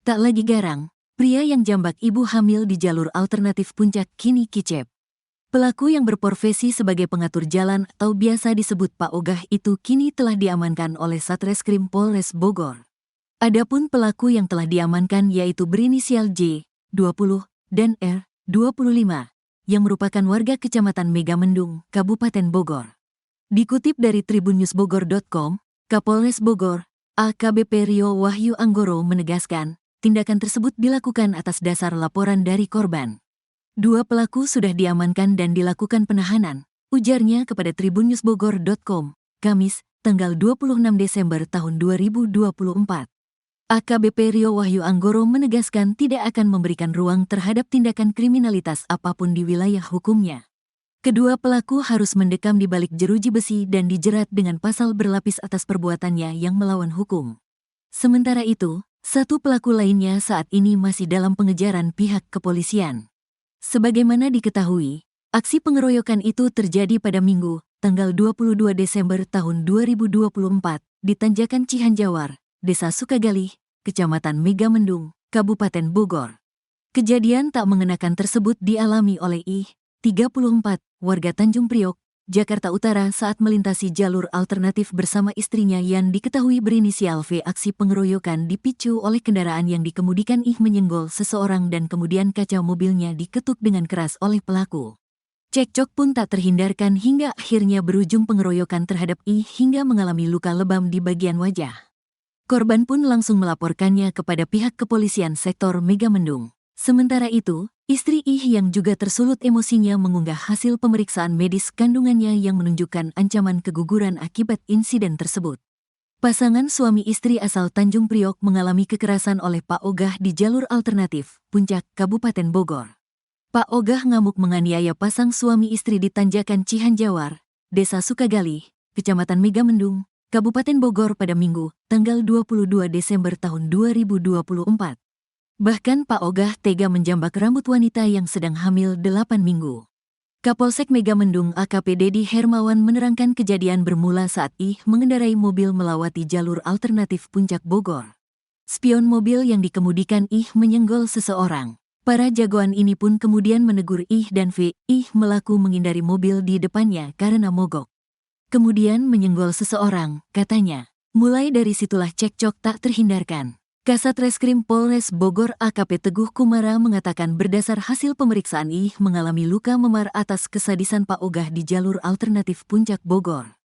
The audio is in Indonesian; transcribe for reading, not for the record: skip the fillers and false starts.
Tak lagi garang, pria yang jambak ibu hamil di jalur alternatif Puncak kini kicep. Pelaku yang berprofesi sebagai pengatur jalan atau biasa disebut Pak Ogah itu kini telah diamankan oleh Satreskrim Polres Bogor. Adapun pelaku yang telah diamankan yaitu berinisial J, 20, dan R, 25, yang merupakan warga Kecamatan Megamendung, Kabupaten Bogor. Dikutip dari tribunnews.bogor.com, Kapolres Bogor, AKBP Rio Wahyu Anggoro menegaskan, tindakan tersebut dilakukan atas dasar laporan dari korban. Dua pelaku sudah diamankan dan dilakukan penahanan, ujarnya kepada tribunnews.bogor.com, Kamis, tanggal 26 Desember tahun 2024. AKBP Rio Wahyu Anggoro menegaskan tidak akan memberikan ruang terhadap tindakan kriminalitas apapun di wilayah hukumnya. Kedua pelaku harus mendekam di balik jeruji besi dan dijerat dengan pasal berlapis atas perbuatannya yang melawan hukum. Sementara itu, satu pelaku lainnya saat ini masih dalam pengejaran pihak kepolisian. Sebagaimana diketahui, aksi pengeroyokan itu terjadi pada Minggu, tanggal 22 Desember tahun 2024, di Tanjakan Cihanjawar, Desa Sukagalih, Kecamatan Megamendung, Kabupaten Bogor. Kejadian tak mengenakan tersebut dialami oleh I, 34, warga Tanjung Priok, Jakarta Utara saat melintasi jalur alternatif bersama istrinya yang diketahui berinisial V. Aksi pengeroyokan dipicu oleh kendaraan yang dikemudikan I menyenggol seseorang dan kemudian kaca mobilnya diketuk dengan keras oleh pelaku. Cekcok pun tak terhindarkan hingga akhirnya berujung pengeroyokan terhadap I hingga mengalami luka lebam di bagian wajah. Korban pun langsung melaporkannya kepada pihak kepolisian sektor Megamendung. Sementara itu, istri I yang juga tersulut emosinya mengunggah hasil pemeriksaan medis kandungannya yang menunjukkan ancaman keguguran akibat insiden tersebut. Pasangan suami istri asal Tanjung Priok mengalami kekerasan oleh Pak Ogah di jalur alternatif, Puncak, Kabupaten Bogor. Pak Ogah ngamuk menganiaya pasang suami istri di Tanjakan Cihanjawar, Desa Sukagalih, Kecamatan Megamendung, Kabupaten Bogor pada Minggu, tanggal 22 Desember tahun 2024. Bahkan Pak Ogah tega menjambak rambut wanita yang sedang hamil 8 minggu. Kapolsek Megamendung AKP Dedi Hermawan menerangkan kejadian bermula saat I mengendarai mobil melewati jalur alternatif Puncak Bogor. Spion mobil yang dikemudikan I menyenggol seseorang. Para jagoan ini pun kemudian menegur I dan V. I melaku menghindari mobil di depannya karena mogok. Kemudian menyenggol seseorang, katanya. Mulai dari situlah cekcok tak terhindarkan. Kasat Reskrim Polres Bogor AKP Teguh Kumara mengatakan berdasar hasil pemeriksaan I mengalami luka memar atas kesadisan Pak Ogah di jalur alternatif Puncak Bogor.